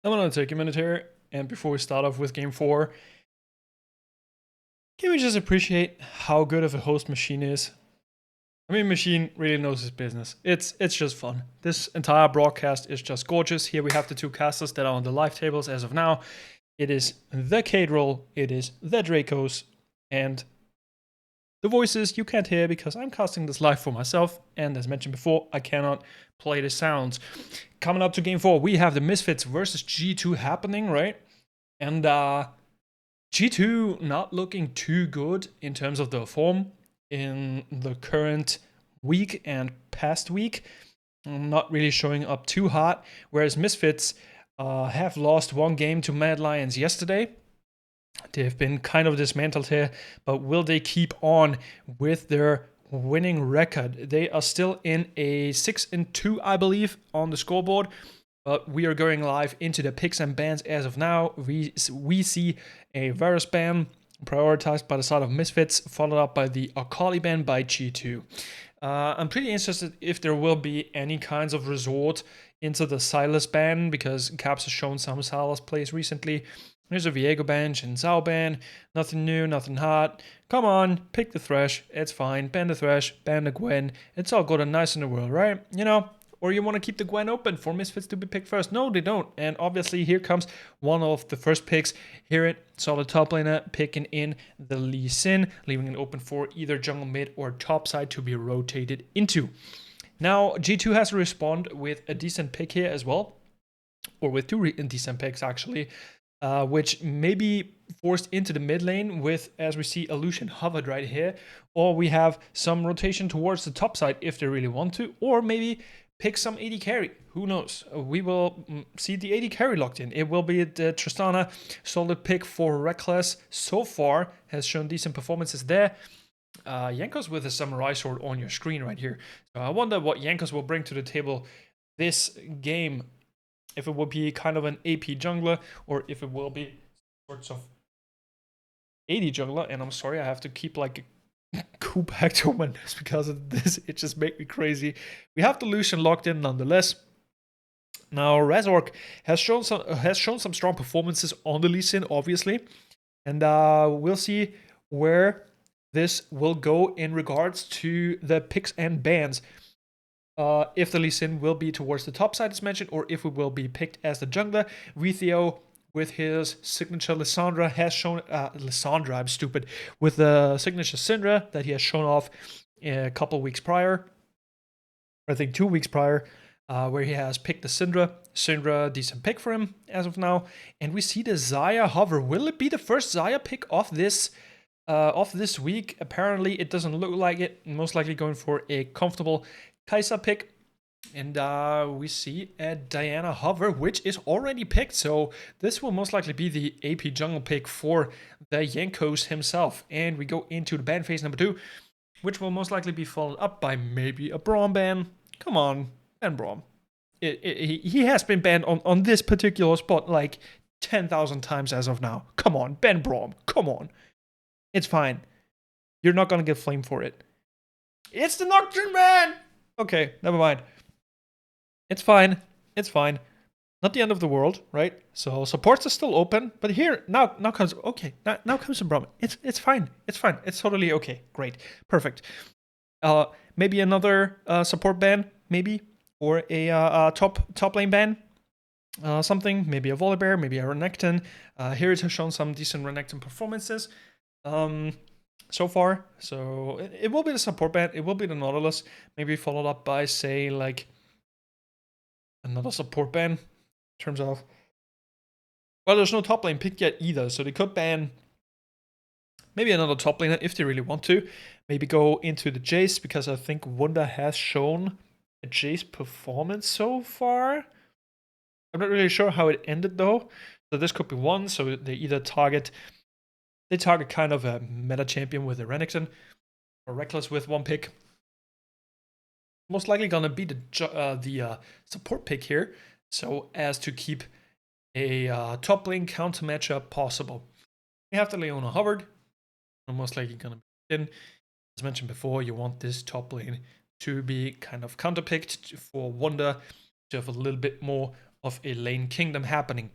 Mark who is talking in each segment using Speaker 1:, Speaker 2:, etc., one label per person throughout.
Speaker 1: I'm gonna take a minute here, and before we start off with game 4, can we just appreciate how good of a host Machine is? I mean, Machine really knows his business. It's just fun. This entire broadcast is just gorgeous. Here we have the two casters that are on the live tables as of now. It is the Cadrol, it is the Dracos, and the voices you can't hear because I'm casting this live for myself, and as mentioned before, I cannot play the sounds. Coming up to game 4, we have the Misfits versus G2 happening, right? And G2 not looking too good in terms of the form in the current week and past week. Not really showing up too hot, whereas Misfits have lost one game to Mad Lions yesterday. They've been kind of dismantled here, but will they keep on with their winning record? They are still in a 6-2, I believe, on the scoreboard. But we are going live into the picks and bans as of now. We see a Varus ban prioritized by the side of Misfits, followed up by the Akali ban by G2. I'm pretty interested if there will be any kinds of resort into the Silas ban, because Caps has shown some Silas plays recently. There's a Viego ban, Jin Zhao ban, nothing new, nothing hot. Come on, pick the Thresh, it's fine. Ban the Thresh, ban the Gwen, it's all good and nice in the world, right? You know? Or you want to keep the Gwen open for Misfits to be picked first? No, they don't. And obviously, here comes one of the first picks. Hear it, solid top laner, picking in the Lee Sin, leaving it open for either jungle mid or top side to be rotated into. Now, G2 has to respond with a decent pick here as well, or with two decent picks actually, which may be forced into the mid lane with, as we see, Illusion hovered right here, or we have some rotation towards the top side if they really want to, or maybe pick some AD carry. Who knows? We will see the AD carry locked in. It will be the Tristana, solid pick for Reckless. So far has shown decent performances there. Jankos with a Samurai Sword on your screen right here. So I wonder what Jankos will bring to the table this game. If it will be kind of an AP jungler, or if it will be sorts of AD jungler. And I'm sorry, I have to keep like go back to my nose because of this. It just made me crazy. We have the Lucian locked in nonetheless. Now Razork has shown some strong performances on the Lee Sin, obviously, and we'll see where this will go in regards to the picks and bans. If the Lee Sin will be towards the top side as mentioned, or if it will be picked as the jungler. Vetheo with his signature Lissandra has shown Lissandra, I'm stupid, with the signature Syndra that he has shown off a couple weeks prior, I think 2 weeks prior, where he has picked the Syndra, decent pick for him as of now. And we see the Xayah hover. Will it be the first Xayah pick of this week? Apparently it doesn't look like it. Most likely going for a comfortable Kai'Sa pick. And we see a Diana hover, which is already picked. So this will most likely be the AP jungle pick for the Jankos himself. And we go into the ban phase number 2, which will most likely be followed up by maybe a Braum ban. Come on, ban Braum. He has been banned on this particular spot like 10,000 times as of now. Come on, ban Braum. Come on. It's fine. You're not going to get flamed for it. It's the Nocturne ban! Okay, never mind. It's fine. It's fine. Not the end of the world, right? So supports are still open, but here now comes now comes the Braum. It's fine. It's fine. It's totally okay. Great. Perfect. Maybe another support ban, maybe, or a top lane ban. Something, maybe a Volibear, maybe a Renekton. Here it has shown some decent Renekton performances so far. So it will be the support ban. It will be the Nautilus, maybe followed up by, say, like another support ban in terms of, well, there's no top lane picked yet either, so they could ban maybe another top laner if they really want to. Maybe go into the Jace, because I think Wunder has shown a Jace performance so far. I'm not really sure how it ended though. So this could be one. So they either target kind of a meta champion with a Renekton, or Reckless with one pick. Most likely gonna be the support pick here, so as to keep a top lane counter matchup possible. We have the Leona hovered. Most likely gonna be in. As mentioned before, you want this top lane to be kind of counterpicked for Wonder to have a little bit more of a lane kingdom happening.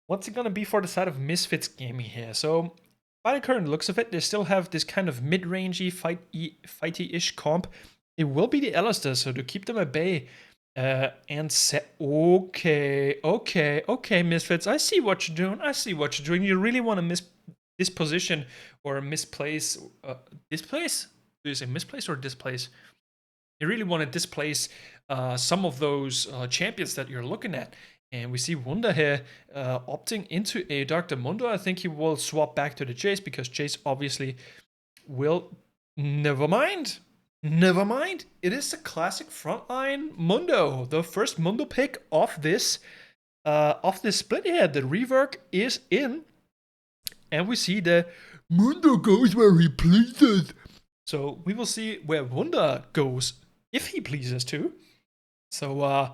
Speaker 1: What's it gonna be for the side of Misfits gaming here? So, by the current looks of it, they still have this kind of mid-rangey, fighty-ish comp. It will be the Alistair, so to keep them at bay. And set. Okay, Misfits. I see what you're doing. I see what you're doing. You really want to disposition or misplace. Displace? Do you say misplace or displace? You really want to displace some of those champions that you're looking at. And we see Wunda here opting into a Dr. Mundo. I think he will swap back to the Jace because Jace obviously will. Never mind. Never mind. It is a classic frontline Mundo. The first Mundo pick of this split here. The rework is in. And we see the Mundo goes where he pleases. So we will see where Wunda goes if he pleases to. So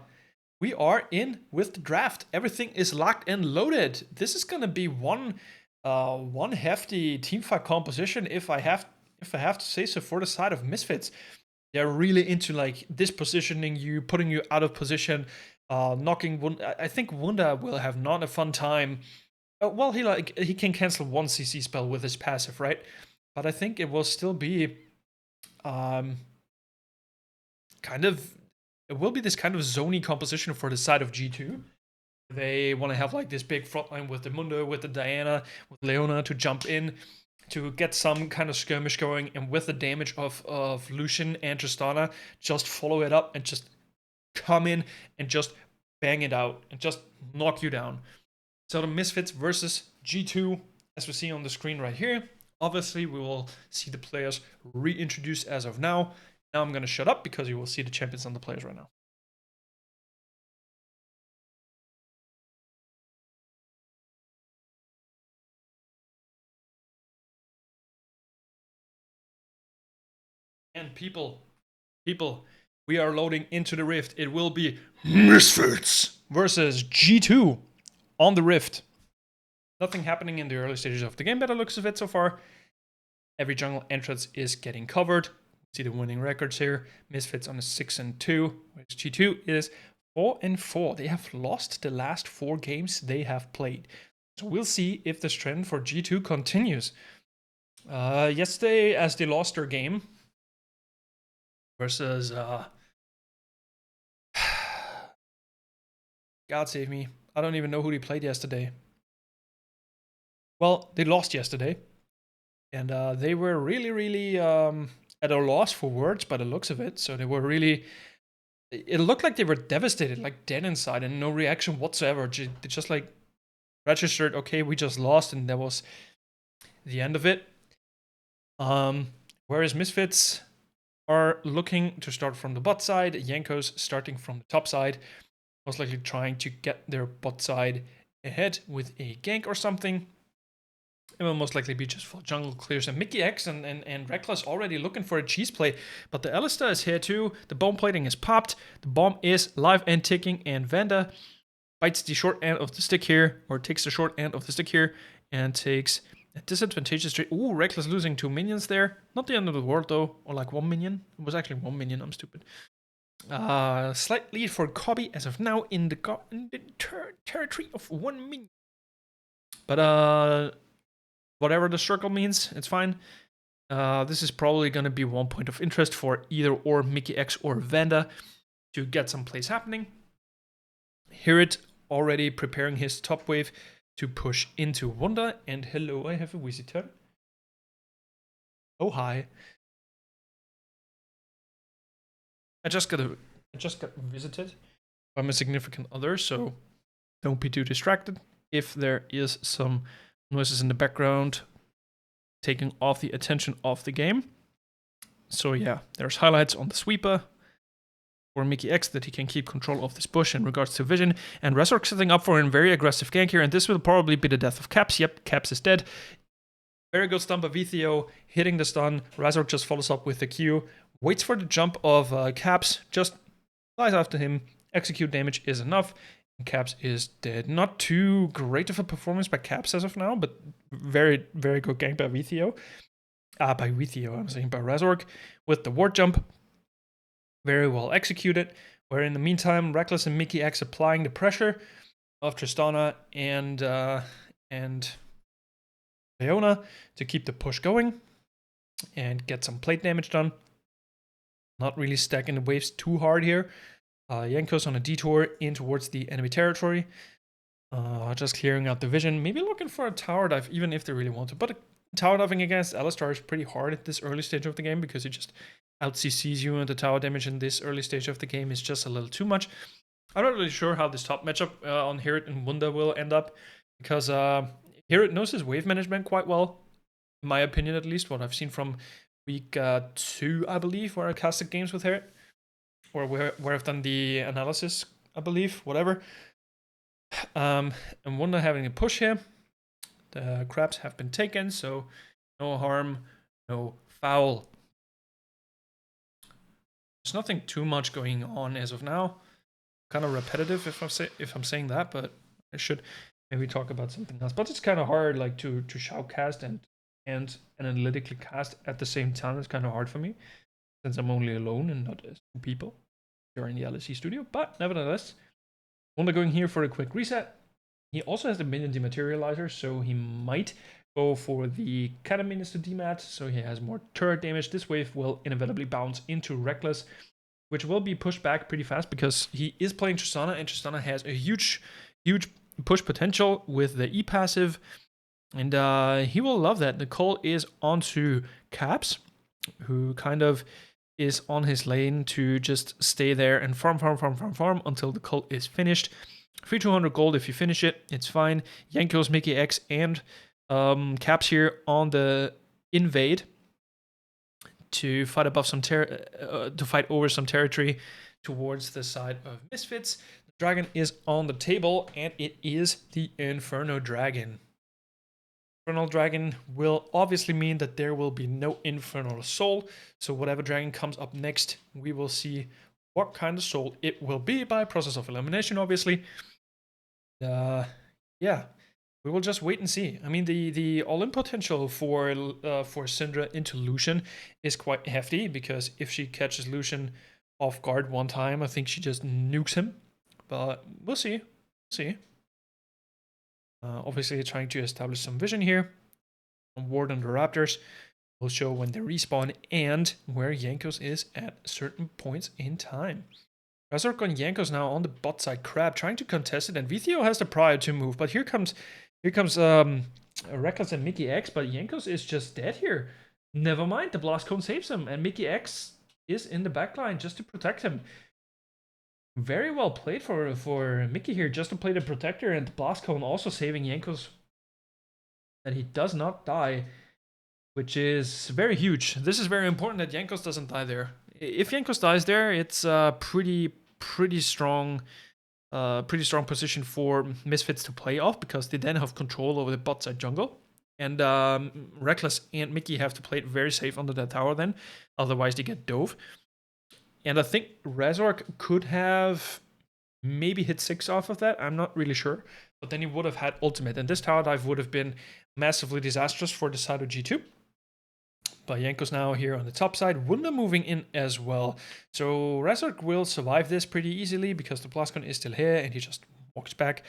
Speaker 1: we are in with the draft. Everything is locked and loaded. This is gonna be one hefty teamfight composition if I have to say so for the side of Misfits. They're really into like dispositioning you, putting you out of position, knocking Wunda. I think Wunda will have not a fun time. Well, he can cancel one CC spell with his passive, right? But I think it will still be it will be this kind of zony composition for the side of G2. They want to have like this big frontline with the Mundo, with the Diana, with Leona to jump in, to get some kind of skirmish going, and with the damage of Lucian and Tristana, just follow it up and just come in and just bang it out and just knock you down. So the Misfits versus G2, as we see on the screen right here. Obviously, we will see the players reintroduced as of now. Now I'm going to shut up because you will see the champions and the players right now. And people, we are loading into the Rift. It will be Misfits versus G2 on the Rift. Nothing happening in the early stages of the game by the looks of it so far. Every jungle entrance is getting covered. See the winning records here. Misfits on a 6-2, whereas G2 is 4-4. They have lost the last 4 games they have played. So we'll see if this trend for G2 continues. Yesterday, as they lost their game versus God save me. I don't even know who they played yesterday. Well, they lost yesterday. And they were really at a loss for words by the looks of it. So they were really... It looked like they were devastated, like dead inside, and no reaction whatsoever. They just like registered, okay, we just lost, and that was the end of it. Whereas Misfits are looking to start from the bot side, Yanko's starting from the top side, most likely trying to get their bot side ahead with a gank or something. It will most likely be just full jungle clears. And Mickey X and Reckless already looking for a cheese play. But the Alistair is here too. The bomb plating is popped. The bomb is live and ticking. And Vanda bites the short end of the stick here. Or takes the short end of the stick here. And takes a disadvantageous trade. Ooh, Reckless losing 2 minions there. Not the end of the world though. Or like 1 minion. It was actually 1 minion. I'm stupid. Slight lead for Kobe as of now in the territory of 1 minion. But whatever the circle means, it's fine. This is probably going to be 1 point of interest for either or Mickey X or Vanda to get some plays happening. Hirit already preparing his top wave to push into Wunda. And hello, I have a visitor. Oh, hi. I just got visited by my significant other, so don't be too distracted if there is some noises in the background taking off the attention of the game. So yeah, there's highlights on the sweeper for Mickey X that he can keep control of this bush in regards to vision. And Resork setting up for a very aggressive gank here, and this will probably be the death of Caps. Yep, Caps is dead. Very good stun by Vithio, hitting the stun. Resork just follows up with the Q, waits for the jump of Caps, just flies after him. Execute damage is enough. Caps is dead. Not too great of a performance by Caps as of now, but very, very good gank by Vithio. By Vithio, I'm saying by Resork with the ward jump. Very well executed. Where in the meantime, Reckless and Mickey X applying the pressure of Tristana and Leona to keep the push going and get some plate damage done. Not really stacking the waves too hard here. Jankos on a detour in towards the enemy territory. Just clearing out the vision. Maybe looking for a tower dive, even if they really want to. But tower diving against Alistar is pretty hard at this early stage of the game because he just out CCs you, and the tower damage in this early stage of the game is just a little too much. I'm not really sure how this top matchup on Hirit and Wunda will end up, because Hirit knows his wave management quite well, in my opinion at least, what I've seen from week 2, I believe, where I casted games with Hirit, or where I've done the analysis, I believe, whatever. And Wunda having a push here. The crabs have been taken, so no harm, no foul. There's nothing too much going on as of now. Kind of repetitive if I'm saying that, but I should maybe talk about something else. But it's kind of hard, like to shoutcast and analytically cast at the same time. It's kind of hard for me since I'm only alone and not as 2 people during the LEC studio. But nevertheless, Wunda going here for a quick reset. He also has the minion dematerializer, so he might go for the cannon minions to demat, so he has more turret damage. This wave will inevitably bounce into Reckless, which will be pushed back pretty fast because he is playing Tristana, and Tristana has a huge push potential with the E passive, and he will love that. Nicole is onto Caps, who kind of is on his lane to just stay there and farm until the cult is finished. Free 200 gold if you finish it, it's fine. Jankos, Mickey X, and Caps here on the invade to fight above some to fight over some territory towards the side of Misfits. The dragon is on the table, and it is the Inferno Dragon. Infernal Dragon will obviously mean that there will be no Infernal Soul, so whatever dragon comes up next, we will see what kind of soul it will be by process of elimination, obviously. Yeah, we will just wait and see. I mean, the all-in potential for Syndra into Lucian is quite hefty, because if she catches Lucian off guard one time, I think she just nukes him. But we'll see. Obviously, trying to establish some vision here. Ward on the Raptors will show when they respawn and where Jankos is at certain points in time. Razork on Jankos now on the bot side. Crab trying to contest it, and Vithio has the prior to move, but here comes Reckless and Mickey X, but Jankos is just dead here. Never mind, the Blast Cone saves him, and Mickey X is in the backline just to protect him. Very well played for Mickey here, just to play the protector, and the Blast Cone also saving Jankos, that he does not die, which is very huge. This is very important that Jankos doesn't die there. If Jankos dies there, it's a pretty strong position for Misfits to play off, because they then have control over the bot side jungle. And Reckless and Mickey have to play it very safe under that tower then, otherwise they get dove. And I think Razork could have maybe hit 6 off of that, I'm not really sure. But then he would have had ultimate, and this tower dive would have been massively disastrous for the side of G2. But Jankos now here on the top side, Wunda moving in as well. So Razork will survive this pretty easily, because the Blastcon is still here, and he just walks back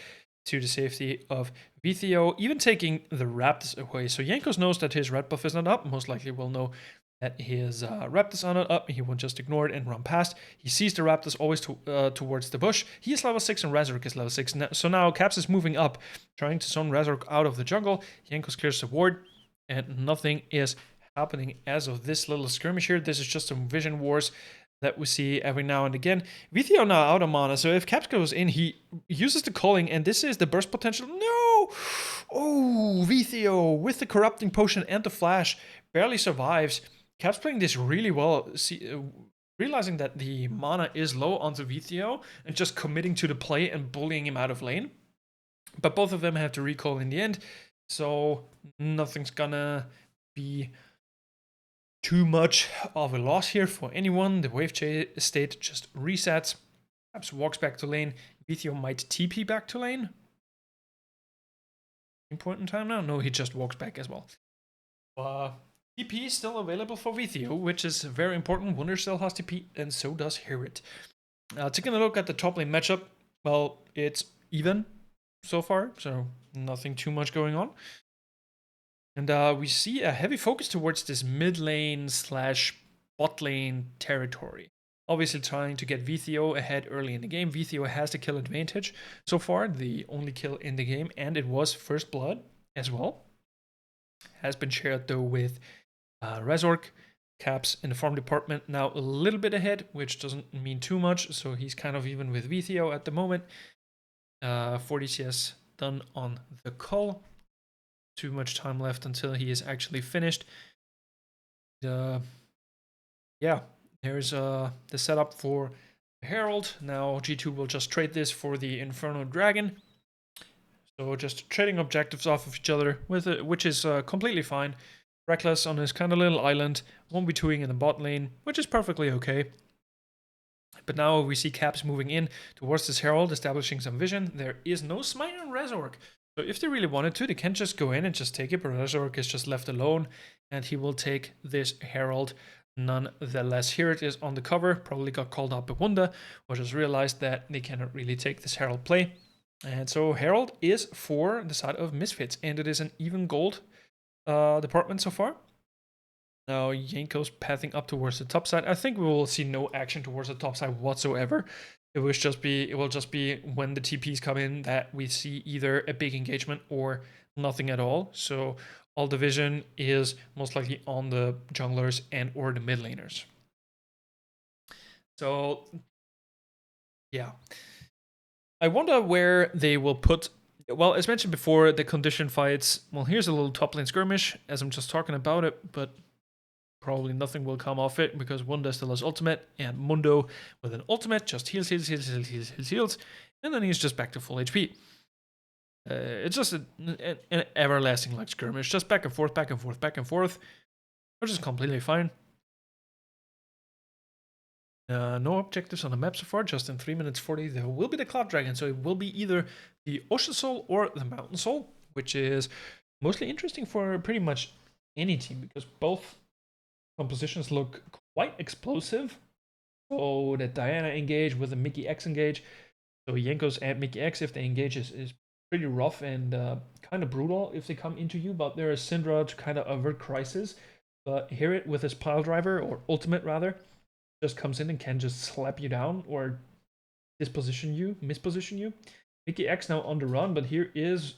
Speaker 1: to the safety of Vithio, even taking the Raptors away. So Jankos knows that his red buff is not up, most likely will know that his Raptors are not up. He will just ignore it and run past. He sees the Raptors always towards the bush. He is level 6 and Razork is level 6. So now Caps is moving up, trying to zone Razork out of the jungle. Jankos clears the ward, and nothing is happening as of this little skirmish here. This is just some vision wars that we see every now and again. Vithio now out of mana, so if Caps goes in, he uses the calling, and this is the burst potential. No! Oh, Vithio with the corrupting potion and the flash barely survives. Caps playing this really well, realizing that the mana is low onto Vithio and just committing to the play and bullying him out of lane. But both of them have to recall in the end, so nothing's gonna be too much of a loss here for anyone. The wave state just resets. Caps walks back to lane. Vithio might TP back to lane. Important time now? No, he just walks back as well. TP is still available for Vithio, which is very important. Wonder still has TP, and so does Hirit. Taking a look at the top lane matchup, well, it's even so far, so nothing too much going on. And we see a heavy focus towards this mid lane slash bot lane territory. Obviously trying to get VTO ahead early in the game. VTO has the kill advantage so far, the only kill in the game, and it was first blood as well. Has been shared though with Razork. Caps in the farm department now a little bit ahead, which doesn't mean too much, so he's kind of even with VTO at the moment. 40 CS done on the call. Too much time left until he is actually finished. Yeah, here's the setup for Herald. Now G2 will just trade this for the Inferno Dragon. So just trading objectives off of each other, with it, which is completely fine. Reckless on his kind of little island, 1v2ing in the bot lane, which is perfectly okay. But now we see Caps moving in towards this Herald, establishing some vision. There is no smite on Razork. So if they really wanted to, they can just go in and just take it, but Razork is just left alone, and he will take this Herald nonetheless. Here it is on the cover, probably got called out by Wunda, or just realized that they cannot really take this Herald play. And so Herald is for the side of Misfits, and it is an even gold department so far. Now Jankos pathing up towards the top side. I think we will see no action towards the top side whatsoever. It will just be when the TPs come in that we see either a big engagement or nothing at all. So all the vision is most likely on the junglers and or the mid laners. So yeah, I wonder where they will put. Well, as mentioned before, the condition fights. Well, here's a little top lane skirmish as I'm just talking about it, but probably nothing will come off it because Wunda still has ultimate, and Mundo with an ultimate just heals, and then he's just back to full HP. It's just an everlasting like skirmish, just back and forth, which is completely fine. No objectives on the map so far, just in 3 minutes 40 there will be the Cloud Dragon, so it will be either the Ocean Soul or the Mountain Soul, which is mostly interesting for pretty much any team because both compositions look quite explosive. So the Diana engage with the Mickey X engage. So Jankos and Mickey X, if they engage, is pretty rough and kind of brutal if they come into you. But there is Syndra to kind of avert crisis. But here it with his pile driver, or ultimate rather, just comes in and can just slap you down or misposition you. Mickey X now on the run, but here is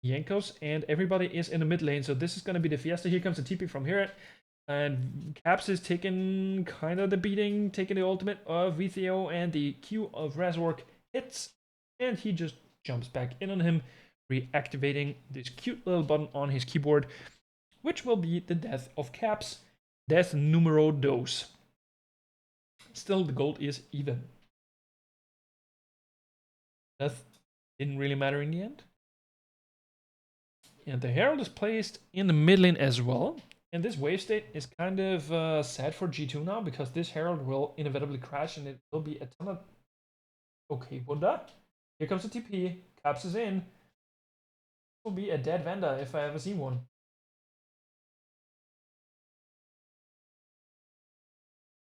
Speaker 1: Jankos and everybody is in the mid lane. So this is going to be the fiesta. Here comes the TP from here. And Caps is taking kind of the beating, taking the ultimate of VTO, and the Q of Razork hits, and he just jumps back in on him, reactivating this cute little button on his keyboard, which will be the death of Caps. Death numero dos. Still, the gold is even. Death didn't really matter in the end. And the Herald is placed in the mid lane as well. And this wave state is kind of sad for G2 now because this Herald will inevitably crash and it will be a ton of... Okay, Wunda. Here comes the TP. Caps is in. This will be a dead Vanda if I ever see one.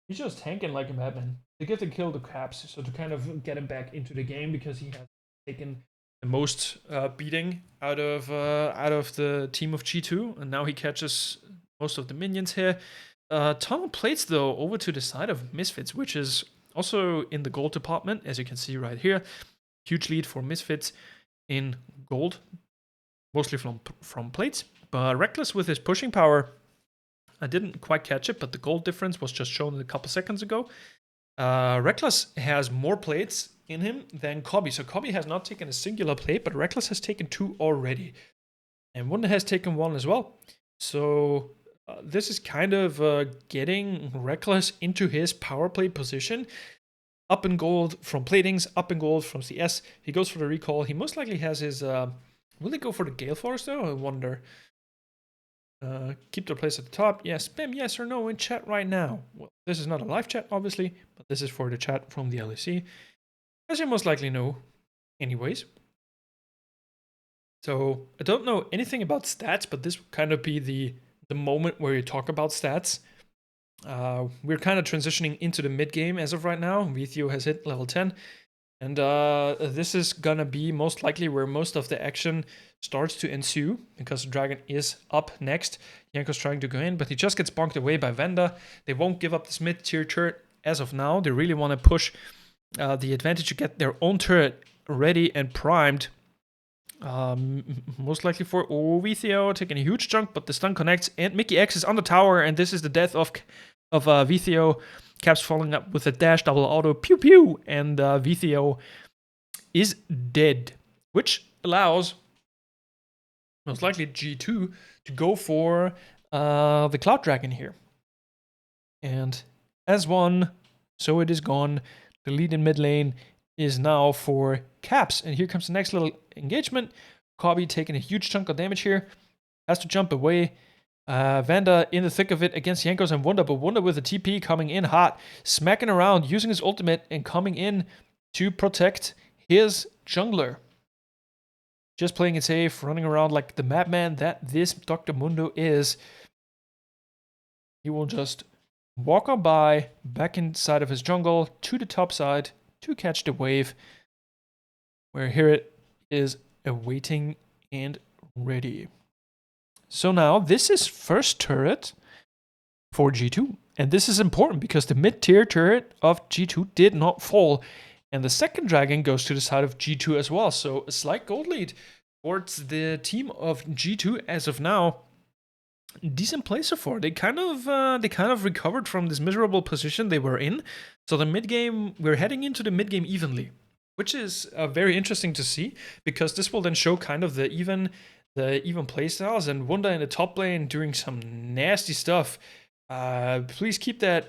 Speaker 1: He's just tanking like a madman. They get to kill the Caps, so to kind of get him back into the game because he has taken the most beating out of the team of G2, and now he catches most of the minions here. Ton of plates though over to the side of Misfits, which is also in the gold department, as you can see right here. Huge lead for Misfits in gold, mostly from plates. But Reckless with his pushing power, I didn't quite catch it, but the gold difference was just shown a couple seconds ago. Reckless has more plates in him than Cobby. So Cobby has not taken a singular plate, but Reckless has taken 2 already. And Wunda has taken 1 as well. So this is kind of getting Reckless into his power play position. Up in gold from platings, up in gold from CS. He goes for the recall. He most likely has his... will he go for the Gale Force though? I wonder. Keep their place at the top. Yes, spam yes or no in chat right now. Well, this is not a live chat, obviously, but this is for the chat from the LEC, as you most likely know anyways. So I don't know anything about stats, but this will kind of be the moment where you talk about stats. We're kind of transitioning into the mid game as of right now. Vithio has hit level 10. And this is gonna be most likely where most of the action starts to ensue, because the dragon is up next. Janko's trying to go in, but he just gets bonked away by Vanda. They won't give up this mid-tier turret as of now. They really want to push the advantage to get their own turret ready and primed. Most likely for Vithio, taking a huge chunk, but the stun connects, and Mickey X is on the tower, and this is the death of Vithio. Caps following up with a dash double auto, pew pew, and Vithio is dead, which allows most likely G2 to go for the Cloud Dragon here. And as one, so it is gone. The lead in mid lane is now for Caps, and here comes the next little engagement. Kobe taking a huge chunk of damage here, has to jump away. Vanda in the thick of it against Jankos and Wunda, but Wunda with a TP coming in hot, smacking around, using his ultimate and coming in to protect his jungler. Just playing it safe, running around like the madman that this Dr. Mundo is. He will just walk on by, back inside of his jungle, to the top side, to catch the wave, where here it is awaiting and ready. So now this is first turret for G2. And this is important because the mid-tier turret of G2 did not fall. And the second dragon goes to the side of G2 as well. So a slight gold lead towards the team of G2 as of now. Decent play so far. They kind of recovered from this miserable position they were in. So the mid game, we're heading into the mid game evenly, which is very interesting to see, because this will then show kind of the even playstyles, and Wunda in the top lane doing some nasty stuff. Please keep that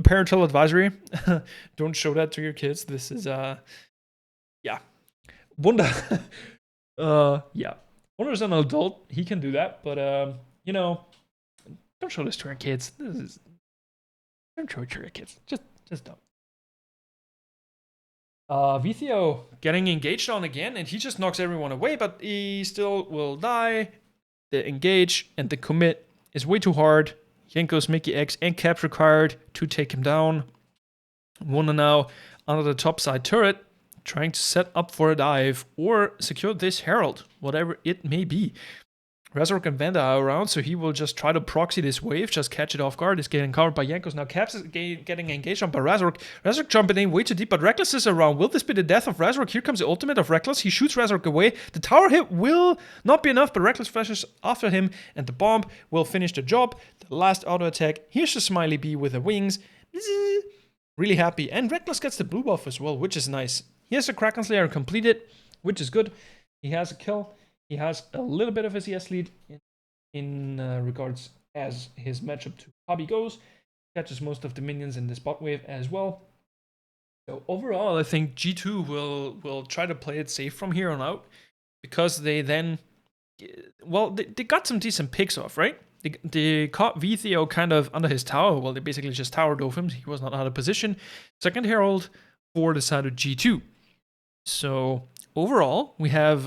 Speaker 1: parental advisory. Don't show that to your kids. This is yeah. Wunda yeah. Wunda's an adult, he can do that, but don't show this to our kids. Don't show it to your kids. Just don't. Vithio getting engaged on again, and he just knocks everyone away, but he still will die. The engage and the commit is way too hard. Jankos, Mickey X, and Caps required to take him down. Wunda now under the top side turret, trying to set up for a dive or secure this Herald, whatever it may be. Razork and Vanda are around, so he will just try to proxy this wave, just catch it off guard. It's getting covered by Jankos. Now Caps is getting engaged on by Razork. Razork jumping in way too deep, but Reckless is around. Will this be the death of Razork? Here comes the ultimate of Reckless. He shoots Razork away. The tower hit will not be enough, but Reckless flashes after him, and the bomb will finish the job. The last auto attack. Here's the Smiley Bee with the wings. Really happy. And Reckless gets the blue buff as well, which is nice. He has the Kraken Slayer completed, which is good. He has a kill. He has a little bit of a CS lead in regards as his matchup to Hobby goes. Catches most of the minions in this bot wave as well. So overall, I think G2 will try to play it safe from here on out, because they then, well, they got some decent picks off, right? They caught Vithio kind of under his tower. Well, they basically just towered over him. He was not out of position. Second Herald for the side of G2. So overall, we have,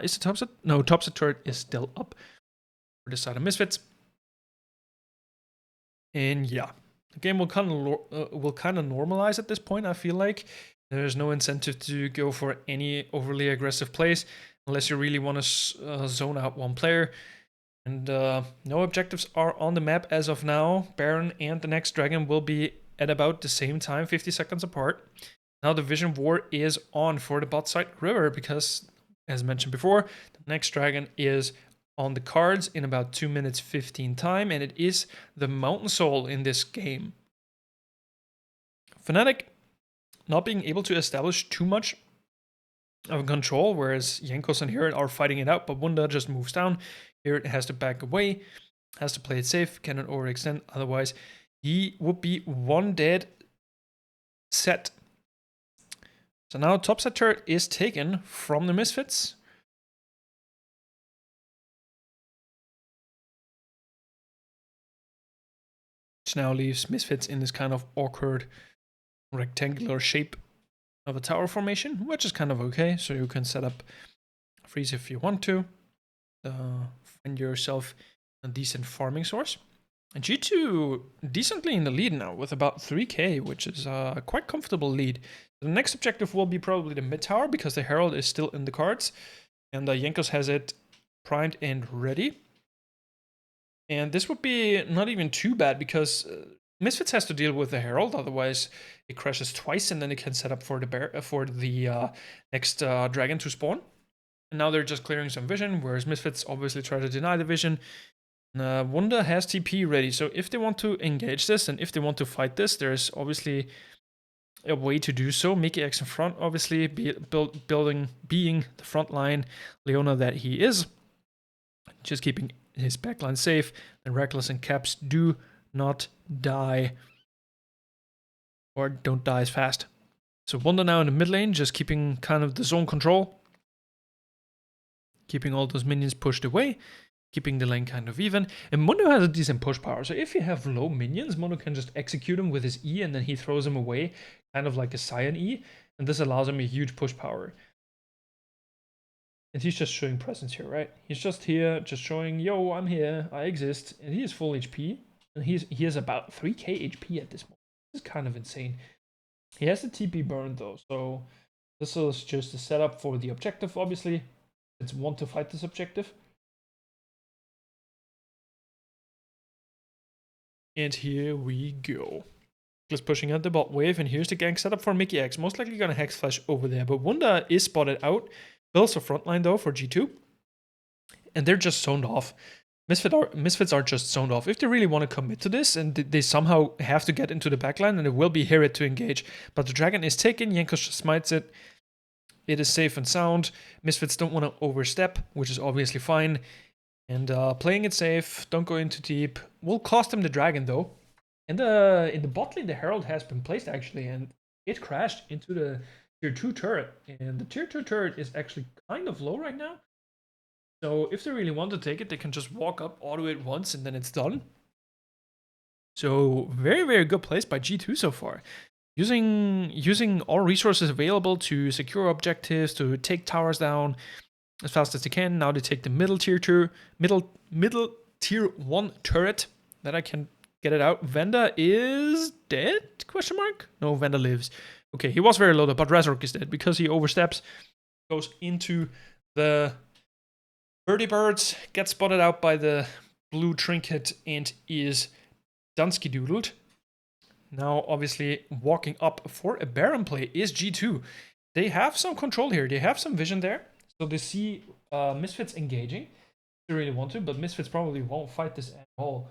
Speaker 1: is the topset? No, topset turret is still up for the side of Misfits. And yeah, the game will kind of normalize at this point. I feel like there's no incentive to go for any overly aggressive plays unless you really want to zone out one player. And no objectives are on the map as of now. Baron and the next dragon will be at about the same time, 50 seconds apart. Now the Vision War is on for the bot side river, because, as mentioned before, the next dragon is on the cards in about 2 minutes 15 time, and it is the Mountain Soul in this game. Fnatic not being able to establish too much of control, whereas Jankos and Herod are fighting it out, but Wunda just moves down. Herod has to back away, has to play it safe, cannot overextend, otherwise he would be one dead set. So now topside turret is taken from the Misfits. Which now leaves Misfits in this kind of awkward rectangular shape of a tower formation, which is kind of okay. So you can set up freeze if you want to. Find yourself a decent farming source. And G2 decently in the lead now with about 3k, which is a quite comfortable lead. The next objective will be probably the mid tower because the Herald is still in the cards. And Jankos has it primed and ready. And this would be not even too bad because Misfits has to deal with the Herald, otherwise it crashes twice and then it can set up for the next dragon to spawn. And now they're just clearing some vision, whereas Misfits obviously try to deny the vision. Wunda has TP ready, so if they want to engage this and if they want to fight this, there's obviously a way to do so. MSFvsG2 in front, obviously, being the front line Leona that he is, just keeping his backline safe. And Reckless and Caps do not die, or don't die as fast. So Wunda now in the mid lane, just keeping kind of the zone control, keeping all those minions pushed away, keeping the lane kind of even. And Mono has a decent push power, so if you have low minions, Mono can just execute him with his E and then he throws him away, kind of like a Cyan E, and this allows him a huge push power. And he's just showing presence here, right? He's just here, just showing, yo, I'm here, I exist, and he is full HP, and he has about 3k HP at this moment. This is kind of insane. He has the TP burn though, so this is just a setup for the objective, obviously. It's want to fight this objective. And here we go. Just pushing out the bot wave, and here's the gank setup for MSFvsG2. Most likely gonna Hex Flash over there, but Wunda is spotted out. Builds a frontline though for G2. And they're just zoned off. Misfits are just zoned off. If they really want to commit to this, and they somehow have to get into the backline, and it will be Herod to engage. But the dragon is taken, Jankos just smites it. It is safe and sound. Misfits don't want to overstep, which is obviously fine. And playing it safe, don't go in too deep. Will cost him the dragon though. And in the bot lane, the Herald has been placed actually, and it crashed into the tier 2 turret. And the tier 2 turret is actually kind of low right now. So if they really want to take it, they can just walk up, auto it once, and then it's done. So very, very good place by G2 so far. Using all resources available to secure objectives, to take towers down as fast as they can. Now they take the middle tier 1 turret. That I can get it out. Venda is dead? Question mark? No, Venda lives. Okay, he was very low though, but Razork is dead because he oversteps, goes into the birdie birds, gets spotted out by the blue trinket, and is Dunsky doodled. Now, obviously, walking up for a Baron play is G2. They have some control here. They have some vision there. So they see Misfits engaging. They really want to, but Misfits probably won't fight this at all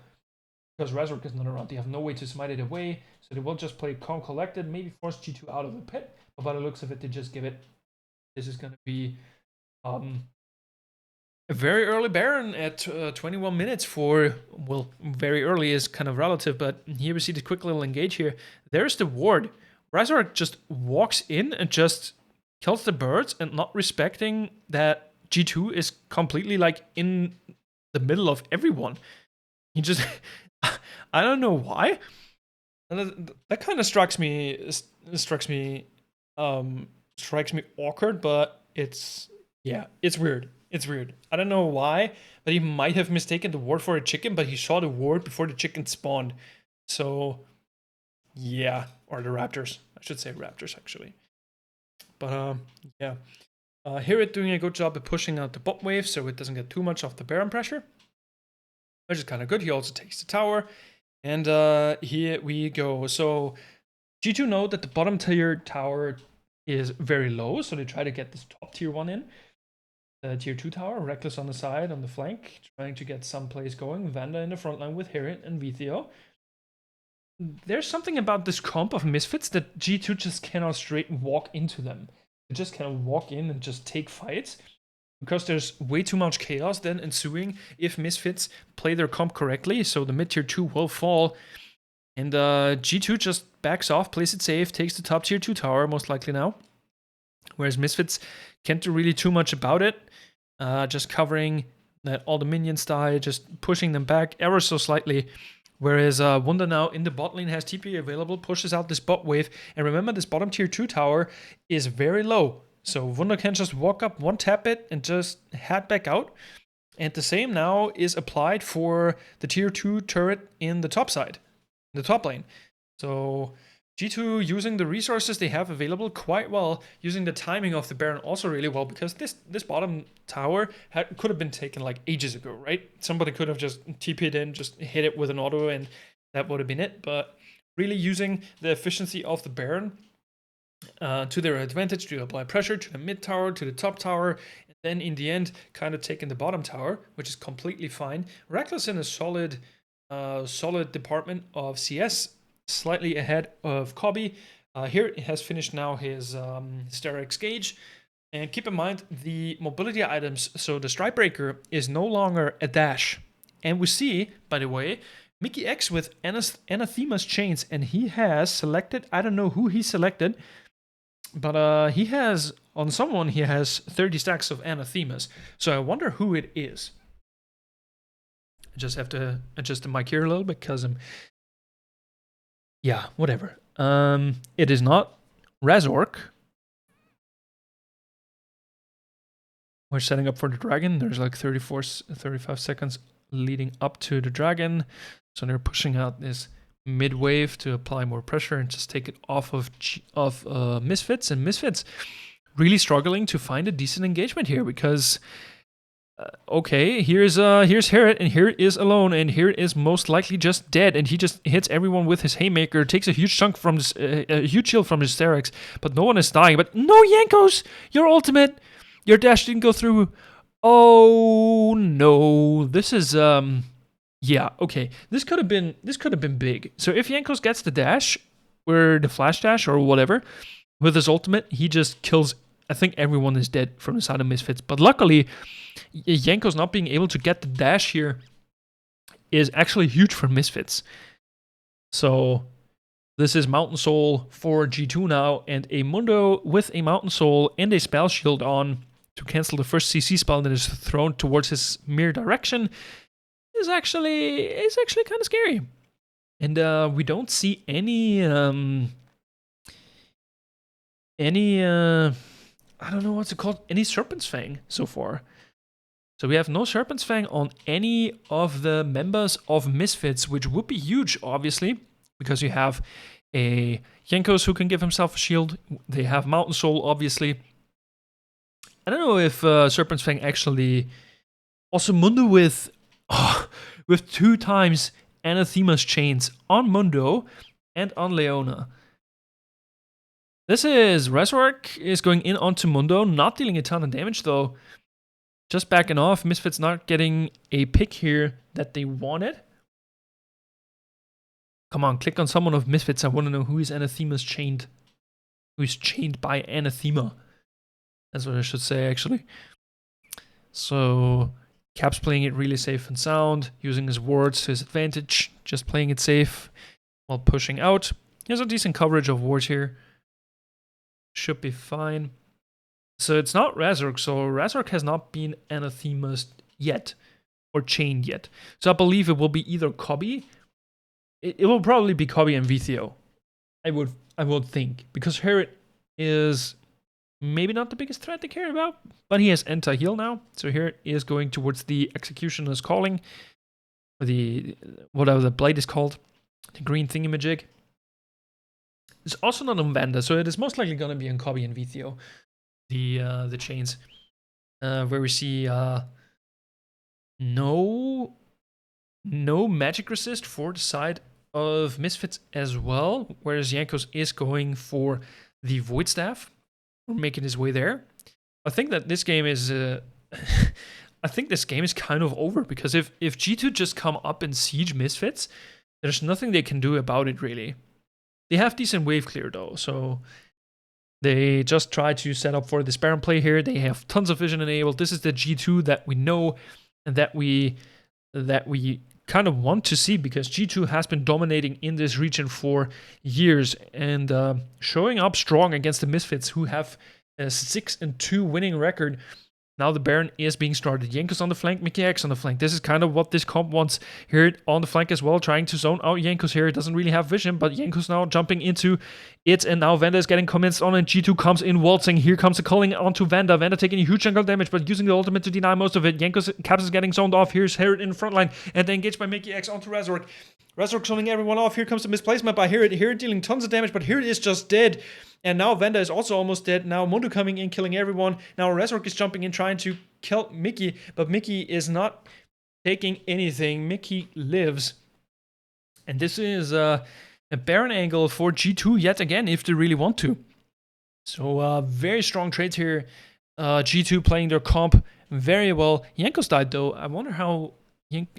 Speaker 1: because Razork is not around. They have no way to smite it away. So they will just play calm collected, maybe force G2 out of the pit. But by the looks of it, they just give it. This is going to be a very early Baron at 21 minutes for, well, very early is kind of relative, but here we see the quick little engage here. There's the ward. Razork just walks in and just kills the birds and not respecting that G2 is completely like in the middle of everyone. He just, I don't know why. And that kind of strikes me awkward, but it's weird. It's weird. I don't know why, but he might have mistaken the ward for a chicken, but he saw the ward before the chicken spawned. So, yeah. Or the raptors. I should say raptors, actually. But, yeah. Herod doing a good job at pushing out the bot wave so it doesn't get too much off the Baron pressure, which is kind of good. He also takes the tower. And here we go. So, G2 know that the bottom tier tower is very low, so they try to get this top tier one in. Tier 2 tower, Reckless on the side, on the flank, trying to get some plays going. Vanda in the front line with Herod and Vithio. There's something about this comp of Misfits that G2 just cannot straight walk into them. They just can walk in and just take fights, because there's way too much chaos then ensuing if Misfits play their comp correctly, so the mid tier 2 will fall. And G2 just backs off, plays it safe, takes the top tier 2 tower, most likely now. Whereas Misfits can't do really too much about it. Just covering that all the minions die, just pushing them back ever so slightly. Whereas Wunda now in the bot lane has TP available, pushes out this bot wave. And remember, this bottom tier 2 tower is very low. So Wunda can just walk up, one tap it, and just head back out. And the same now is applied for the tier 2 turret in the top side, in the top lane. So G2 using the resources they have available quite well, using the timing of the Baron also really well, because this bottom tower could have been taken like ages ago, right? Somebody could have just TP'd in, just hit it with an auto, and that would have been it. But really using the efficiency of the Baron to their advantage to apply pressure to the mid tower, to the top tower, and then in the end kind of taking the bottom tower, which is completely fine. Reckless in a solid department of CS, slightly ahead of Kobe. Here he has finished now his Sterex gauge. And keep in mind the mobility items, so the Strikebreaker is no longer a dash. And we see, by the way, Mickey X with Anathema's chains, and he has selected, I don't know who he selected, but he has, on someone, he has 30 stacks of Anathemas. So I wonder who it is. I just have to adjust the mic here a little bit because I'm... Yeah, whatever. It is not Razork. We're setting up for the dragon. There's like 35 seconds leading up to the dragon. So they're pushing out this mid wave to apply more pressure and just take it off of Misfits. And Misfits really struggling to find a decent engagement here because... okay, here's Herod, and here is alone, and here is most likely just dead, and he just hits everyone with his haymaker, takes a huge chunk from this, a huge shield from his Sterex, but no one is dying. But no, Jankos, your ultimate, your dash didn't go through. Oh no, this is yeah, okay, this could have been big. So if Jankos gets the dash or the flash dash or whatever with his ultimate, he just kills. I think everyone is dead from the side of Misfits, but luckily, Jankos not being able to get the dash here is actually huge for Misfits. So this is Mountain Soul for G2 now, and a Mundo with a Mountain Soul and a Spell Shield on to cancel the first CC spell that is thrown towards his mirror direction is actually kind of scary. And we don't see any I don't know what's it called, any Serpent's Fang so far. So we have no Serpent's Fang on any of the members of Misfits, which would be huge, obviously, because you have a Jankos who can give himself a shield. They have Mountain Soul, obviously. I don't know if Serpent's Fang actually... Also Mundo with 2 times Anathema's chains on Mundo and on Leona. This is Resurrect is going in onto Mundo, not dealing a ton of damage though. Just backing off. Misfits not getting a pick here that they wanted. Come on, click on someone of Misfits. I want to know who is Anathema's chained. Who is chained by Anathema. That's what I should say actually. So Cap's playing it really safe and sound, using his wards to his advantage, just playing it safe while pushing out. He has a decent coverage of wards here. Should be fine. So it's not Razork, so Razork has not been Anathemas yet, or chained yet. So I believe it will be either Kobe. It will probably be Kobe and Vithio. I would think, because Herod is maybe not the biggest threat to care about, but he has anti-heal now. So Herod is going towards the Executioner's Calling, or the whatever the blade is called, the green thingamajig. It's also not on Vanda, so it is most likely going to be on Kobe and Vithio, the chains, where we see no magic resist for the side of Misfits as well, whereas Jankos is going for the Void Staff, or making his way there. I think that this game is I think this game is kind of over, because if G2 just come up and siege Misfits, there's nothing they can do about it really. They have decent wave clear though, so they just try to set up for this Baron play here. They have tons of vision enabled. This is the G2 that we know and that we kind of want to see, because G2 has been dominating in this region for years and showing up strong against the Misfits, who have a 6-2 winning record Now the Baron is being started. Jankos on the flank, Mickey X on the flank. This is kind of what this comp wants here on the flank as well, trying to zone out Jankos here. It doesn't really have vision, but Jankos now jumping into it, and now Vanda is getting comments on, and G2 comes in waltzing. Here comes the calling onto Vanda. Vanda taking a huge chunk of damage, but using the ultimate to deny most of it. Jankos Caps is getting zoned off. Here's Herod in the front line, and then engaged by Mickey X onto Razork. Razork zoning everyone off. Here comes the misplacement by Herod. Herod dealing tons of damage, but Herod is just dead. And now Vanda is also almost dead. Now Mundo coming in, killing everyone. Now Razork is jumping in, trying to kill Mickey, but Mickey is not taking anything. Mickey lives. And this is a Baron angle for G2 yet again, if they really want to. So very strong trades here. G2 playing their comp very well. Jankos died though. I wonder how...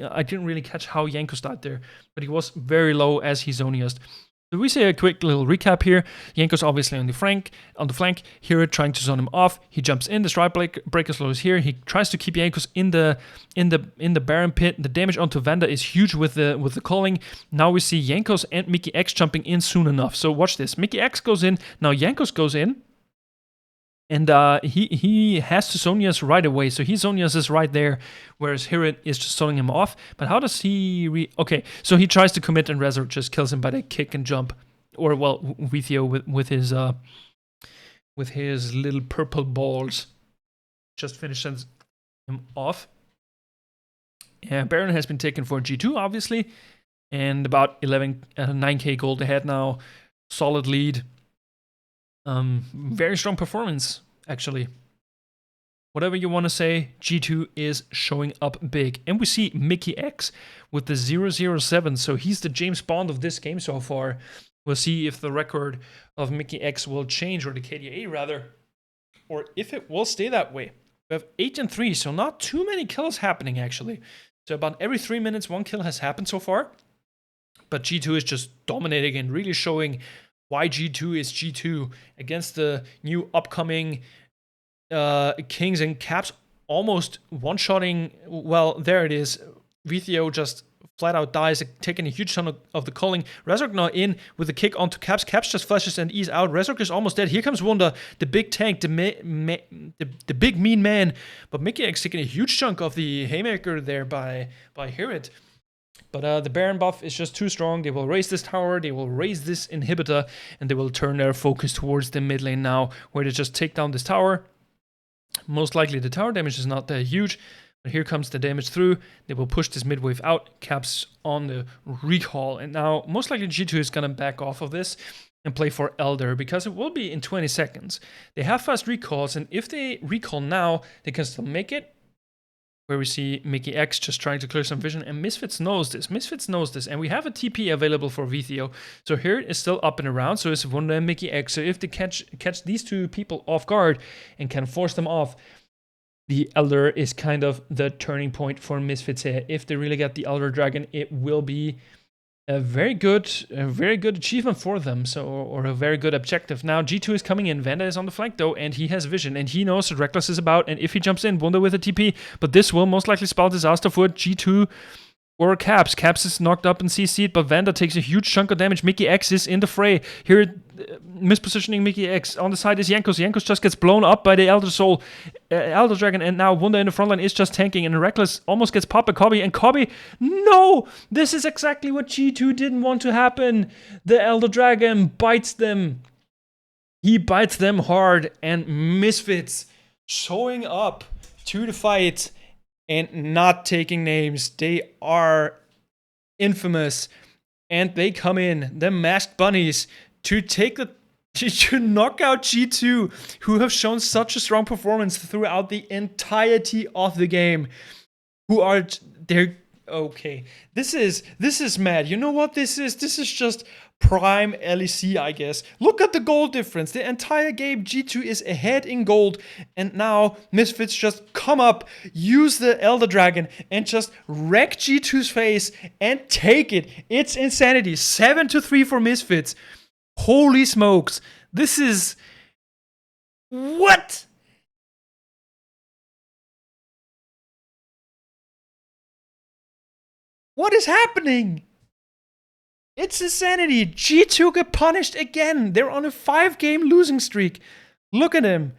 Speaker 1: I didn't really catch how Jankos died there, but he was very low as he zoniest. So we say a quick little recap here. Jankos obviously on the flank. Here trying to zone him off. He jumps in. The strike breaker slow is here. He tries to keep Jankos in the Baron pit. The damage onto Vanda is huge with the calling. Now we see Jankos and Mickey X jumping in soon enough. So watch this. Mickey X goes in. Now Jankos goes in. And he has to Zonias right away. So he Zonias is right there, whereas Herod is just zoning him off. But how does he... Okay, so he tries to commit and Razor just kills him by the kick and jump. Or, well, Vithio with his little purple balls just finishes him off. And Baron has been taken for G2, obviously. And about 9k gold ahead now. Solid lead. Very strong performance, actually. Whatever you want to say, G2 is showing up big. And we see Mickey X with the 007, so he's the James Bond of this game so far. We'll see if the record of Mickey X will change, or the KDA rather, or if it will stay that way. We have 8 and 3, so not too many kills happening, actually. So about every 3 minutes, 1 kill has happened so far. But G2 is just dominating and really showing why G2 is G2 against the new upcoming Kings and Caps, almost one-shotting. Well, there it is. Vithio just flat out dies, taking a huge ton of the calling. Razork now in with the kick onto Caps. Caps just flashes and ease out. Razork is almost dead. Here comes Wunda, the big tank, the big mean man. But Mickey X taking a huge chunk of the haymaker there by Herod. But the Baron buff is just too strong. They will raise this tower, they will raise this inhibitor, and they will turn their focus towards the mid lane now, where they just take down this tower. Most likely the tower damage is not that huge, but here comes the damage through. They will push this mid wave out. Caps on the recall, and now most likely G2 is going to back off of this and play for Elder, because it will be in 20 seconds. They have fast recalls, and if they recall now, they can still make it. Where we see Mickey X just trying to clear some vision, and Misfits knows this. Misfits knows this, and we have a TP available for Vithio. So here it is still up and around, so it's Wunda and Mickey X. So if they catch these two people off guard and can force them off, the Elder is kind of the turning point for Misfits here. If they really get the Elder Dragon, it will be a very good achievement for them, so or a very good objective. Now G2 is coming in. Vanda is on the flank though, and he has vision, and he knows what Reckless is about. And if he jumps in, Wunda with a TP, but this will most likely spell disaster for G2 or Caps. Caps is knocked up and CC'd, but Vanda takes a huge chunk of damage. Mickey X is in the fray. Here, mispositioning Mickey X. On the side is Jankos. Jankos just gets blown up by the Elder Soul, Elder Dragon, and now Wunda in the front line is just tanking, and Reckless almost gets popped by Kobe, and Kobe, no! This is exactly what G2 didn't want to happen. The Elder Dragon bites them. He bites them hard, and Misfits showing up to the fight and not taking names. They are infamous, and they come in, the masked bunnies, to knock out G2, who have shown such a strong performance throughout the entirety of the game. Okay, this is mad. You know what this is? This is just prime LEC, I guess. Look at the gold difference. The entire game, G2 is ahead in gold, and now Misfits just come up, use the Elder Dragon, and just wreck G2's face and take it. It's insanity. 7-3 for Misfits. Holy smokes. This is... What? What is happening? It's insanity. G2 get punished again. They're on a 5-game losing streak. Look at them.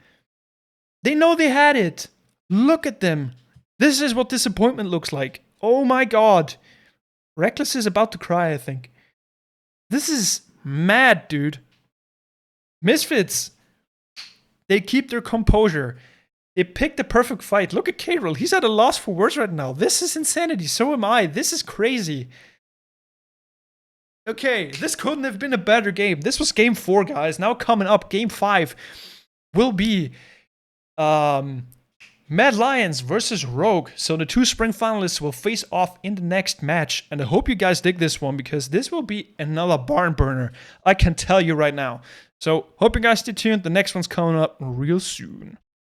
Speaker 1: They know they had it. Look at them. This is what disappointment looks like. Oh my god. Reckless is about to cry, I think. This is mad, dude. Misfits. They keep their composure. They picked the perfect fight. Look at K-Roll. He's at a loss for words right now. This is insanity. So am I. This is crazy. Okay, this couldn't have been a better game. This was game 4, guys. Now coming up, game 5 will be Mad Lions versus Rogue. So the 2 spring finalists will face off in the next match. And I hope you guys dig this one because this will be another barn burner. I can tell you right now. So hope you guys stay tuned. The next one's coming up real soon.